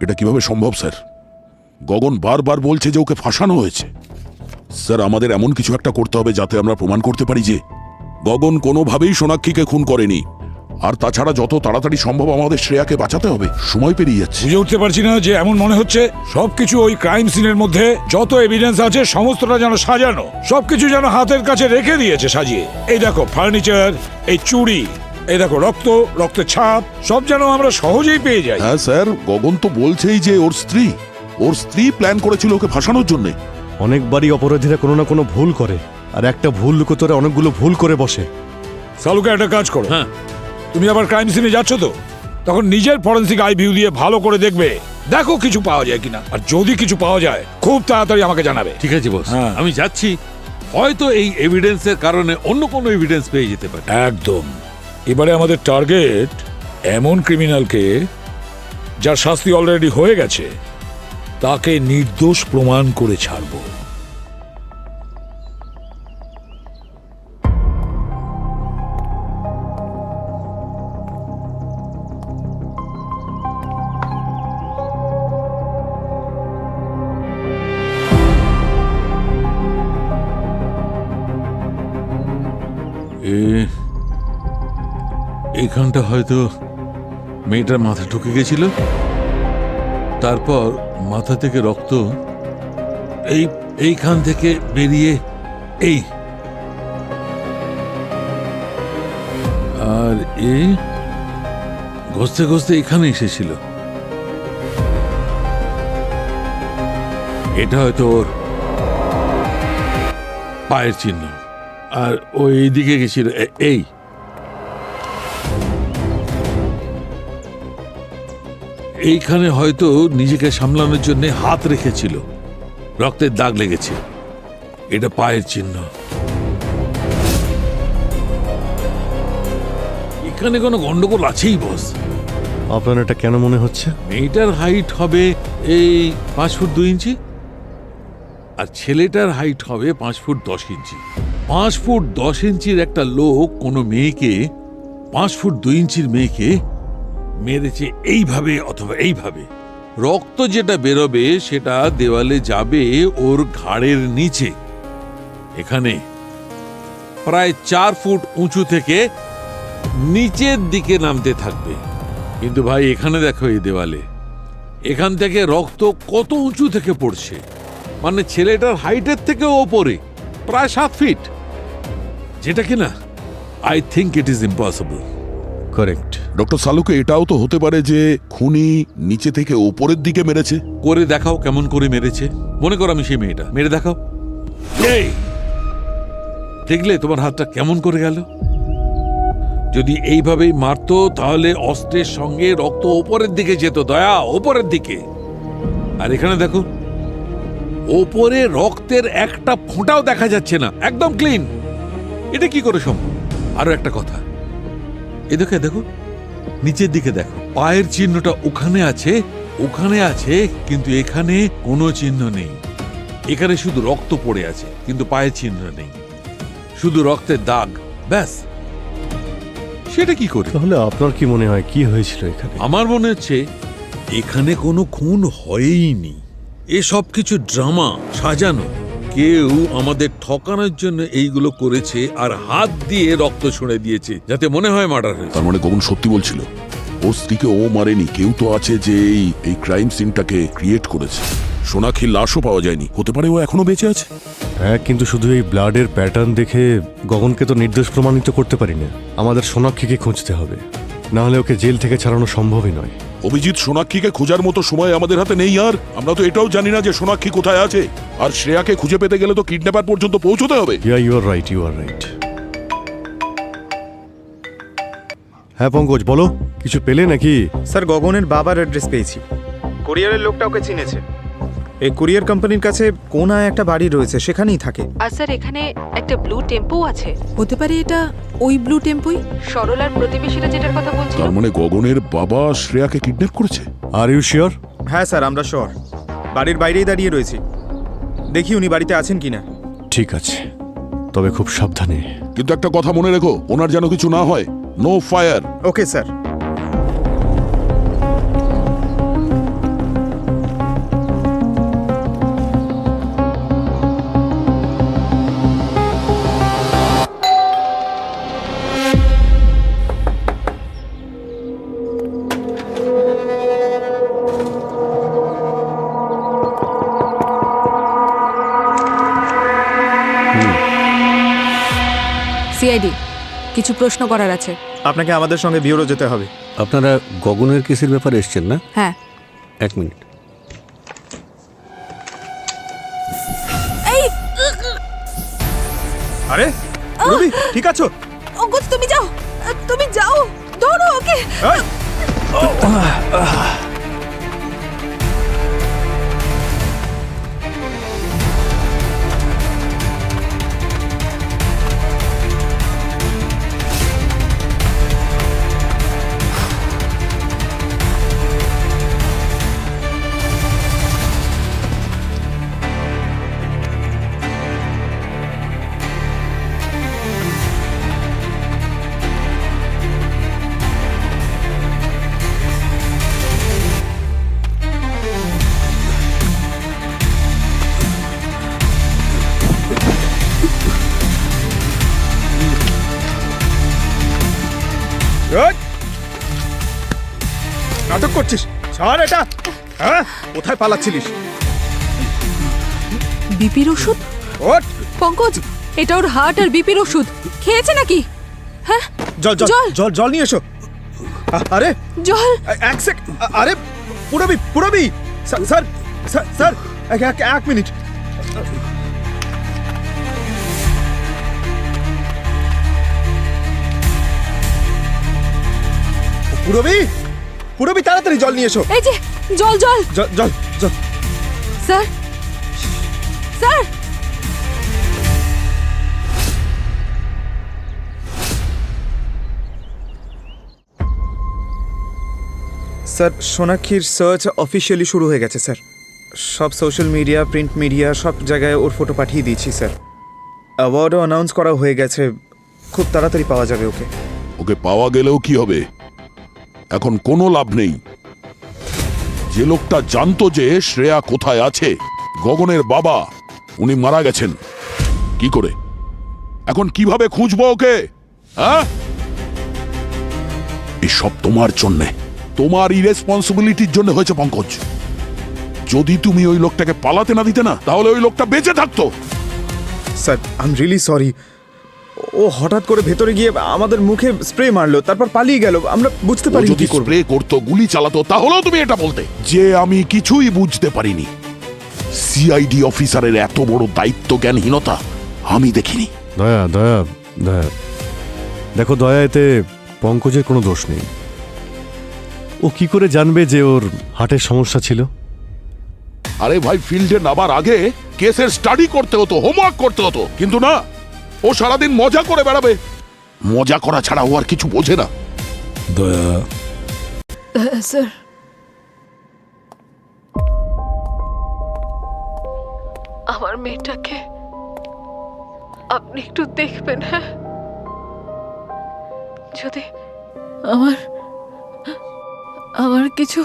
এটা কিভাবে সম্ভব স্যার? গগন বারবার বলছে যে ওকে ফাঁসানো হয়েছে। স্যার, আমাদের এমন কিছু একটা করতে হবে যাতে আমরা প্রমাণ করতে পারি যে গগন কোনোভাবেই সোনাক্ষীকে খুন করেনি। আর তাছাড়া যত তাড়াতাড়ি সম্ভব আমাদের শ্রেয়াকে বাঁচাতে হবে, সময় পেরিয়ে যাচ্ছে। বুঝে উঠতে পারছি না যে এমন মনে হচ্ছে সবকিছু ওই ক্রাইম সিনের মধ্যে যত এভিডেন্স আছে সমস্তটা যেন সাজানো, সবকিছু যেন হাতের কাছে রেখে দিয়েছে সাজিয়ে। এই দেখো ফার্নিচার, এই চুড়ি, এই দেখো রক্তের ছাপ, সব যেন আমরা সহজেই পেয়ে যাই। হ্যাঁ স্যার, গগন তো বলছেই যে ওর স্ত্রী প্ল্যান করেছিল ওকে ফাঁসানোর জন্য। অনেকবারই অপরাধীরা কোনো না কোনো ভুল করে, আর একটা ভুল লুকোতে ওরা অনেকগুলো ভুল করে বসে। সালুকে একটা কাজ করো, হ্যাঁ তুমি আবার ক্রাইম সিনে যাচ্ছ তো, তখন নিজের ফরেন্সিক আই ভিউ দিয়ে ভালো করে দেখবে, দেখো কিছু পাওয়া যায় কিনা। আর যদি কিছু পাওয়া যায় খুব তাড়াতাড়ি আমাকে জানাবে। ঠিক আছে বস, হ্যাঁ। আমি যাচ্ছি। হয়তো এই এভিডেন্সের কারণে অন্য কোনো এভিডেন্স পেয়ে যেতে পারে। একদম। এবারে আমাদের টার্গেট এমন ক্রিমিনালকে যার শাস্তি অলরেডি হয়ে গেছে, তাকে নির্দোষ প্রমাণ করে ছাড়বো। এইখানটা হয়তো মেয়েটার মাথা ঢুকে গেছিল, তারপর মাথা থেকে রক্ত এইখান থেকে বেরিয়ে এই আর এই ঘষতে ঘষতে এখানে এসেছিল। এটা হয়তো ওর পায়ের চিহ্ন। আর ও এইদিকে গেছিল এইখানে হয়তো নিজেকে সামলানোর জন্য হাত রেখেছিল, রক্তের দাগ লেগেছে। এটা পায়ের চিহ্ন। এখানে কোনো গন্ডগোল আছেই বস। আপনার এটা কেন মনে হচ্ছে? মেয়েটার হাইট হবে এই 5 ফুট 2 ইঞ্চি, আর ছেলেটার হাইট হবে 5 ফুট 10 ইঞ্চি। 5 ফুট 10 ইঞ্চির একটা লোক কোনো মেয়েকে, 5 ফুট 2 ইঞ্চির মেয়েকে মেরেছে এইভাবে অথবা এইভাবে। রক্ত যেটা বেরোবে সেটা দেওয়ালে যাবে ওর ঘাড়ের নিচে, এখানে প্রায় 4 ফুট উঁচু থেকে নিচের দিকে নামতে থাকবে। কিন্তু ভাই এখানে দেখো, এই দেওয়ালে এখান থেকে রক্ত কত উঁচু থেকে পড়ছে, মানে ছেলেটার হাইটের থেকে ওপরে প্রায় 7 ফিট, যেটা কিনা I think it is impossible. Correct. Doctor Salunkhe এটাও তো হতে পারে যে খুনি নিচে থেকে ওপরের দিকে মেরেছে। করে দেখাও কেমন করে মেরেছে। মনে করো আমি সেই মেয়েটা, মেরে দেখাও। এই দেখলে তোমার হাতটা কেমন করে গেল? যদি এইভাবেই মারতো তাহলে অস্ত্রের সঙ্গে রক্ত ওপরের দিকে যেত, দয়া ওপরের দিকে। আর এখানে দেখো, ওপরে রক্তের একটা ফোঁটাও দেখা যাচ্ছে না, একদম ক্লিন। এটা কি করে সম্ভব? আরো একটা কথা, এদিকে দেখো, নিচের দিকে দেখো, পায়ের চিহ্নটা ওখানে আছে, কিন্তু এখানে কোনো চিহ্ন নেই। এখানে শুধু রক্ত পড়ে আছে, কিন্তু পায়ের চিহ্ন নেই, শুধু রক্তের দাগ, ব্যাস। সেটা কি করে? তাহলে আপনার কি মনে হয় কি হয়েছিল এখানে? আমার মনে হচ্ছে এখানে কোনো খুন হয়ইনি, এসব কিছু ড্রামা সাজানো। কেউ আমাদের ঠকানোর জন্য এইগুলো করেছে আর হাত দিয়ে রক্ত ছুঁড়ে দিয়েছে যাতে মনে হয় মার্ডার হয়েছে। তার মানে গগন সত্যি বলছিল, ওর স্ত্রীকে ও মারেনি, কেউ তো আছে যে এই ক্রাইম সিনটাকে ক্রিয়েট করেছে। সোনাক্ষীর লাশও পাওয়া যায়নি, হতে পারে ও এখনো বেঁচে আছে। হ্যাঁ, কিন্তু শুধু এই ব্লাডের প্যাটার্ন দেখে গগনকে তো নির্দোষ প্রমাণিত করতে পারি না। আমাদের সোনাক্ষীকে খুঁজতে হবে, না হলে ওকে জেল থেকে ছাড়ানো সম্ভবই নয়। অভিজিৎ, সোনাক্ষীকে খোঁজার মতো সময় আমাদের হাতে নেই। আর আমরা তো এটাও জানি না যে সোনাক্ষী কোথায় আছে। আর শ্রেয়াকে খুঁজে পেতে গেলে তো কিডন্যাপার পর্যন্ত পৌঁছতে হবে। You are right. হ্যাঁ পঙ্কজ, বলো, কিছু পেলে নাকি? স্যার, গগনের বাবার অ্যাড্রেস পেয়েছি। কুরিয়ারের লোকটা ওকে চিনেছে। এই কুরিয়ার কোম্পানির কাছে কোনায় একটা বাড়ি রয়েছে, সেখানেই থাকে। আর স্যার এখানে একটা ব্লু টেম্পো আছে, হতে পারে এটা ওই ব্লু টেম্পোই সরলার প্রতিবেশীরা যেটার কথা বলছিল। তার মানে গগনের বাবা শ্রেয়াকে কিডন্যাপ করেছে। Are you sure? হ্যাঁ স্যার, আমরা শিওর। বাড়ির বাইরেই দাঁড়িয়ে রয়েছি, দেখি উনি বাড়িতে আছেন কিনা। ঠিক আছে, তবে খুব সাবধানে। কিন্তু একটা কথা মনে রেখো, ওনার যেন কিছু না হয়। No fire. Okay sir. CID, কিছু প্রশ্ন করার আছে। আপনাকে আমাদের সঙ্গে বিউরো যেতে হবে। আপনারা গগনের কেসের ব্যাপারে এসছেন না? হ্যাঁ। 1 মিনিট। আরে রবি, ঠিক আছো? অঙ্কুশ, তুমি যাও, ধরো ওকে। এই! নাটক করছিস? ছাড় এটা। হ্যাঁ, কোথায় পালাচ্ছিলিস? বিপির ওষুধ? ওঠ! পঙ্কজ, এটা ওর হার্ট আর বিপির ওষুধ। খেয়েছে নাকি? হ্যাঁ, জল জল জল। জল জল নিয়ে এসো। আরে জল। এক সেক। আরে পুরবি পুরবি। স্যার স্যার স্যার স্যার, এক মিনিট। পুরবি পুরবি, তাড়াতাড়ি জল নিয়ে এসো। এই যে জল জল। জল জল জল। Sir, sir. স্যার, সোনাক্ষীর সার্চ অফিসিয়ালি শুরু হয়ে গেছে স্যার। সব সোশ্যাল মিডিয়া, প্রিন্ট মিডিয়া, সব জায়গায় ওর ফটো পাঠিয়ে দিয়েছি স্যার। অ্যাওয়ার্ডও অ্যানাউন্স করা হয়ে গেছে, খুব তাড়াতাড়ি পাওয়া যাবে ওকে। ওকে পাওয়া গেলেও কি হবে? এখন কোনো লাভ নেই। যে লোকটা জানতো যে শ্রেয়া কোথায় আছে, গগনের বাবা, উনি মারা গেছেন। কি করে? এখন কিভাবে খুঁজবো ওকে? হ্যাঁ, এসব তোমার জন্যে, তোমার ইরেসপন্সিবিলিটির জন্য হয়েছে পঙ্কজ। যদি তুমি ওই লোকটাকে পালাতে না দিতে না, তাহলে ওই লোকটা বেঁচে থাকতো। Sir, I am really sorry. ও হঠাৎ করে ভেতরে গিয়ে আমাদের মুখে স্প্রে মারলো, তারপর পালিয়ে গেল। আমরা বুঝতে ও পারিনি যদি কি করব। স্প্রে করতো, গুলি চালাতো, তাহলেও তুমি এটা বলতে যে আমি কিছুই বুঝতে পারিনি। সিআইডি অফিসারের এত বড় দায়িত্ব জ্ঞানহীনতা আমি দেখিনি। দয়া দয়া দয়া, দেখো দয়া, এতে পঙ্কজের কোনো দোষ নেই। ও কি করে জানবে যে ওর হার্টের সমস্যা ছিল? আরে ভাই, ফিল্ডে নামার আগে কেসের স্টাডি করতে হতো, হোমওয়ার্ক করতে হতো, কিন্তু না, ও সারাদিন মজা করে বেড়াবে। মজা করা ছাড়া ও আর কিছু বোঝে না। দয়া, স্যার, আমার মেয়েটাকে আপনি একটু দেখবেন। হ্যাঁ, যদি আমার আমার কিছু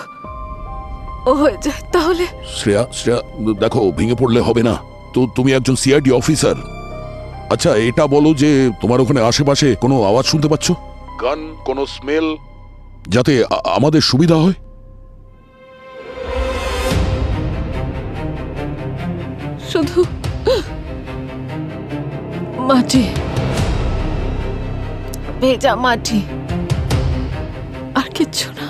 হয়ে যায় তাহলে। শ্রেয়া, শ্রেয়া, দেখো, ভেঙে পড়লে হবে না তো। তুমি একজন সিআইডি অফিসার। আচ্ছা, এটা বলো যে তোমার ওখানে আশেপাশে কোনো আওয়াজ শুনতে পাচ্ছ? গান, কোনো স্মেল, যাতে আমাদের সুবিধা হয়। শুধু মাটি, ভেজা মাটি, আর কিচ্ছু না।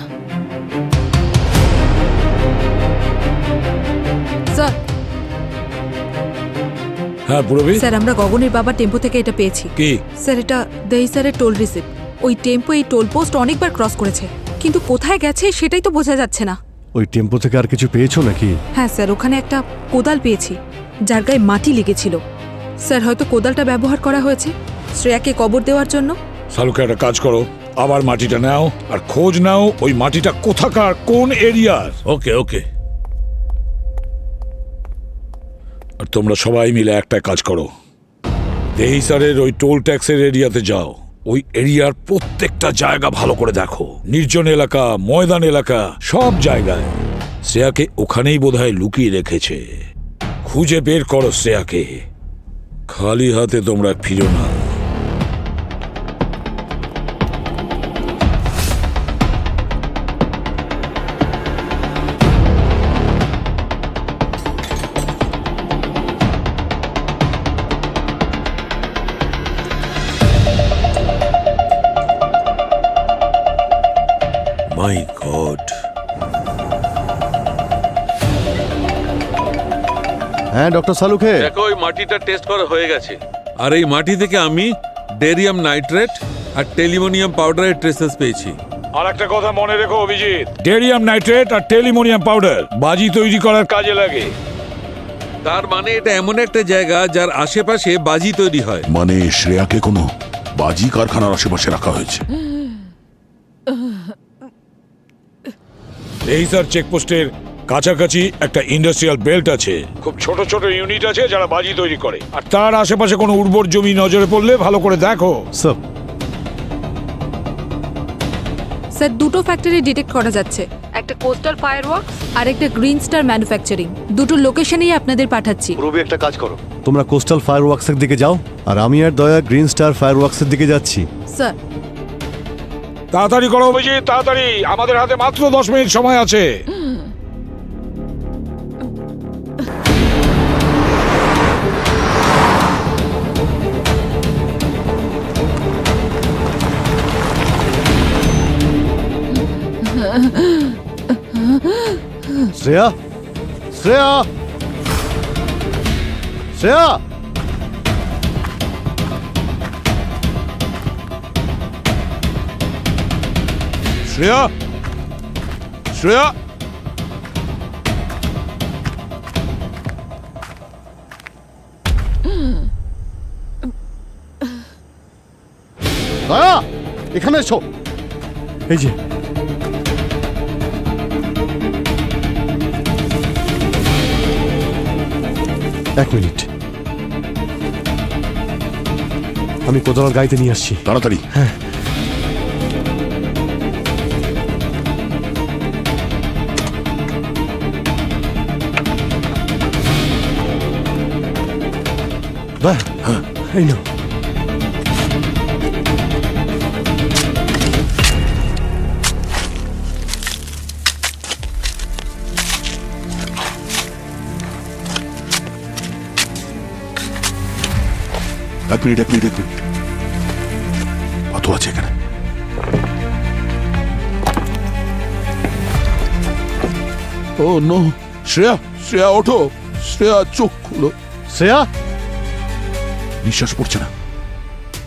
স্যার, হ্যাঁ পুরবি, স্যার, আমরা গগনের বাবা টেম্পো থেকে এটা পেয়েছি। কি? স্যার, এটা দেই স্যারের টোল রিসিপ্ট। ওই টেম্পো এই টোল পোস্ট অনেকবার ক্রস করেছে, কিন্তু কোথায় গেছে সেটাই তো বোঝা যাচ্ছে না। ওই টেম্পো থেকে আর কিছু পেয়েছো নাকি? হ্যাঁ স্যার, ওখানে একটা কোদাল পেয়েছি যার গায়ে মাটি লেগেছিল। স্যার, হয়তো কোদালটা ব্যবহার করা হয়েছে শ্রেয়াকে কবর দেওয়ার জন্য। শালুকে একটা কাজ করো, আবার মাটিটা নাও আর খোঁজ নাও ওই মাটিটা কোথাকার, কোন এরিয়ার। ওকে ওকে। আর তোমরা সবাই মিলে একটা কাজ করো, দেহি স্যারের ওই টোল ট্যাক্সের এরিয়াতে যাও। ওই এরিয়ার প্রত্যেকটা জায়গা ভালো করে দেখো, নির্জন এলাকা, ময়দান এলাকা, সব জায়গায়। শ্রেয়াকে ওখানেই বোধহয় লুকিয়ে রেখেছে। খুঁজে বের করো শ্রেয়াকে, খালি হাতে তোমরা ফিরো না। মাই গড। হ্যাঁ ডক্টর সালুখে, দেখো, ওই মাটিটা টেস্ট করা হয়ে গেছে, আর এই মাটি থেকে আমি ডেরিয়াম নাইট্রেট আর টেলিমোনিয়াম পাউডারের ট্রেসেস পেয়েছি। আর একটা কথা মনে রেখো অভিজিৎ, ডেরিয়াম নাইট্রেট আর টেলিমোনিয়াম পাউডার বাজি তৈরি করার কাজে লাগে। তার মানে এটা এমন একটা জায়গা যার আশেপাশে বাজি তৈরি হয়। মানে শ্রেয়াকে কোনো বাজি কারখানার আশেপাশে রাখা হয়েছে। এই স্যার চেকপোস্টের কাছাকাছি একটা ইন্ডাস্ট্রিয়াল বেল্ট আছে, খুব ছোট ছোট ইউনিট আছে যারা বাজি তৈরি করে। আর তার আশেপাশে কোনো উর্বর জমি নজরে পড়লে ভালো করে দেখো। স্যার, স্যার, দুটো ফ্যাক্টরি ডিটেক্ট করা যাচ্ছে, একটা কোস্টাল ফায়ারওয়ার্কস আর একটা গ্রিন স্টার ম্যানুফ্যাকচারিং। দুটো লোকেশনেই আপনাদের পাঠাচ্ছি। রবি, একটা কাজ করো, তোমরা কোস্টাল ফায়ার ওয়ার্কসের দিকে যাও, আর আমি আর দয়া গ্রিন স্টার ফায়ার ওয়ার্কসের দিকে যাচ্ছি। স্যার, তাড়াতাড়ি করো অভিজিৎ, তাড়াতাড়ি, আমাদের হাতে মাত্র 10 মিনিট সময় আছে। শ্রেয়া, শ্রেয়া, শ্রেয়া। শ্রেয়া, শ্রেয়া, দয়া, এখানে এসো। এই যে এক মিনিট, আমি কোদাল গাইতে নিয়ে আসছি। তাড়াতাড়ি। হ্যাঁ। বাহ, এই নাও। এক মিনিট, এক মিনিট, এক মিনিট। কত আছে এখানে? ও নো, শ্রেয়া, শ্রেয়া ওঠো, শ্রেয়া চোখ খুলো। শ্রেয়া, নিঃশ্বাস পড়ছে না,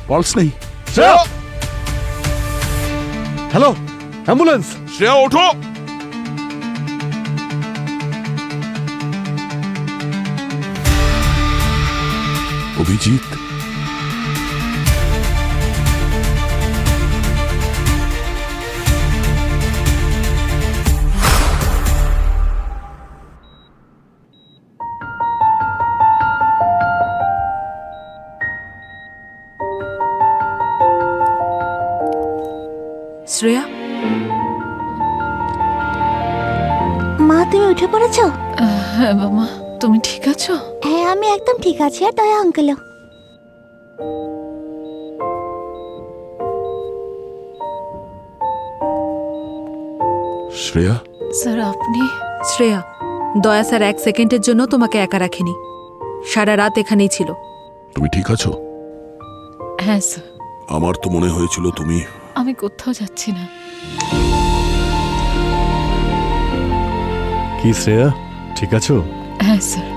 পালস নেই। Shreya, hello, ambulance. শ্রেয়া ওঠো। অভিজিৎ, শ্রেয়া, মা তুমি উঠে পড়েছো? হ্যাঁ বাবা, তুমি ঠিক আছো? হ্যাঁ আমি একদম ঠিক আছি। আর দয়া আঙ্কেলও। শ্রেয়া, স্যার আপনি? শ্রেয়া, দয়া স্যার 1 সেকেন্ডের জন্য তোমাকে একা রাখেনি, সারা রাত এখানেই ছিল। তুমি ঠিক আছো? হ্যাঁ স্যার। আমার তো মনে হয়েছিল তুমি। আমি কোথাও যাচ্ছি না। কি শ্রেয়া, ঠিক আছো? হ্যাঁ স্যার।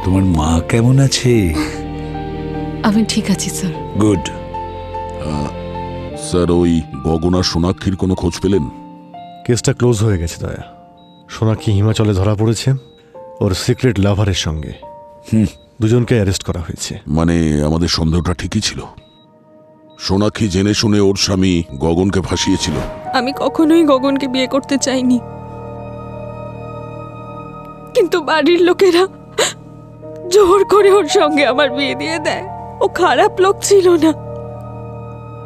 তোমার মা কেমন আছে? আমি ঠিক আছি স্যার। গুড। স্যার, ওই গগনা সোনাক্ষীর কোনো খোঁজ পেলেন? কেসটা ক্লোজ হয়ে গেছে দয়া। সোনাক্ষী হিমাচলে ধরা পড়েছে ওর সিক্রেট লাভারের সঙ্গে। দুজনকে অ্যারেস্ট করা হয়েছে। মানে আমাদের সন্দেহটা ঠিকই ছিল। সোনাক্ষী জেনে শুনে ওর স্বামী গগনকে ফাঁসিয়েছিল। আমি কখনোই গগনকে বিয়ে করতে চাইনি, কিন্তু বাড়ির লোকেরা জোর করে ওর সঙ্গে আমার বিয়ে দিয়ে দেয়। ও খারাপ লোক ছিল না,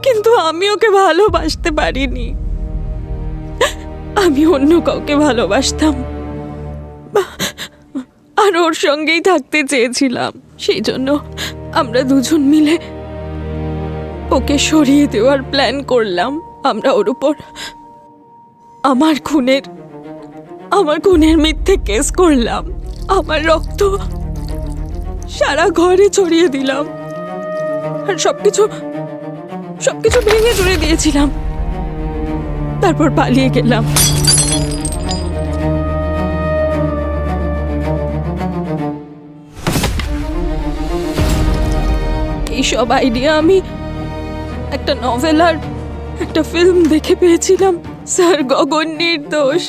কিন্তু আমি ওকে ভালোবাসতে পারিনি। আমি অন্য কাউকে ভালোবাসতাম আর ওর সঙ্গেই থাকতে চেয়েছিলাম। সেই জন্য আমরা দুজন মিলে ওকে সরিয়ে দেওয়ার প্ল্যান করলাম। আমরা ওর উপর আমার খুনের মিথ্যে কেস করলাম। আমার রক্ত সারা ঘরে ছড়িয়ে দিলাম আর সবকিছু ভেঙে চুরে দিয়েছিলাম। তারপর পালিয়ে গেলাম। এইসব আইডিয়া আমি একটা নভেল আর একটা ফিল্ম দেখে পেয়েছিলাম। স্যার, গগন নির্দোষ।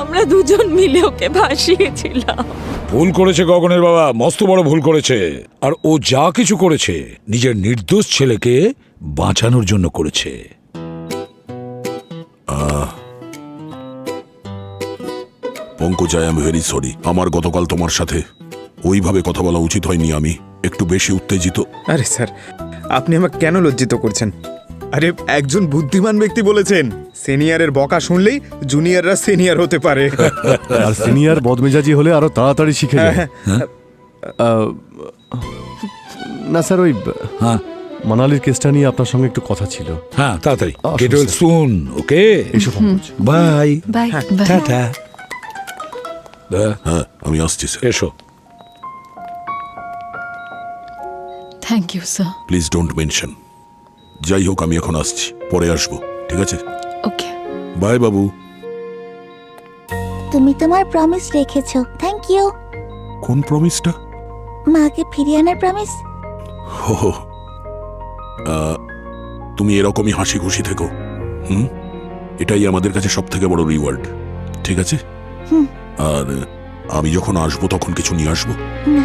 আমরা দুজন মিলে ওকে ভাসিয়েছিলাম। ভুল করেছে গগনের বাবা, মস্ত বড় ভুল করেছে। আর ও যা কিছু করেছে নিজের নির্দোষ ছেলেকে বাঁচানোর জন্য করেছে। Pankaj, I am very sorry. আমার গতকাল তোমার সাথে ওইভাবে কথা বলা উচিত হয়নি। আমি একটু বেশি উত্তেজিত। আরে স্যার, আপনি আমাকে কেন লজ্জিত করছেন? আরে একজন বুদ্ধিমান ব্যক্তি বলেছেন, সিনিয়রের বকা শুনলেই জুনিয়ররা সিনিয়র হতে পারে। আর সিনিয়র বদমেজাজি হলে আরো তাড়াতাড়ি শিখে যায়। না স্যার, ওই হ্যাঁ মানালির কেসটা নিয়ে আপনার সঙ্গে একটু কথা ছিল। হ্যাঁ তাড়াতাড়ি আসুন, get well sir. Soon, okay? এসব ফোন করছি। Bye bye tata. হ্যাঁ আমি আসছি স্যার। এসো। Thank you sir. Please don't mention. যাই হোক আমি এখন আসছি, পরে আসবো, ঠিক আছে? ওকে। বাই বাবু। তুমি তোমার প্রমিস রেখেছো, থ্যাংক ইউ। কোন প্রমিসটা? মাকে ফিরিয়ে আনার প্রমিস। হো হো। তুমি এরকমই হাসি খুশি থেকো। এটাই আমাদের কাছে সব থেকে বড় রিওয়ার্ড, ঠিক আছে? আর আমি যখন আসবো তখন কিছু নিয়ে আসবো। না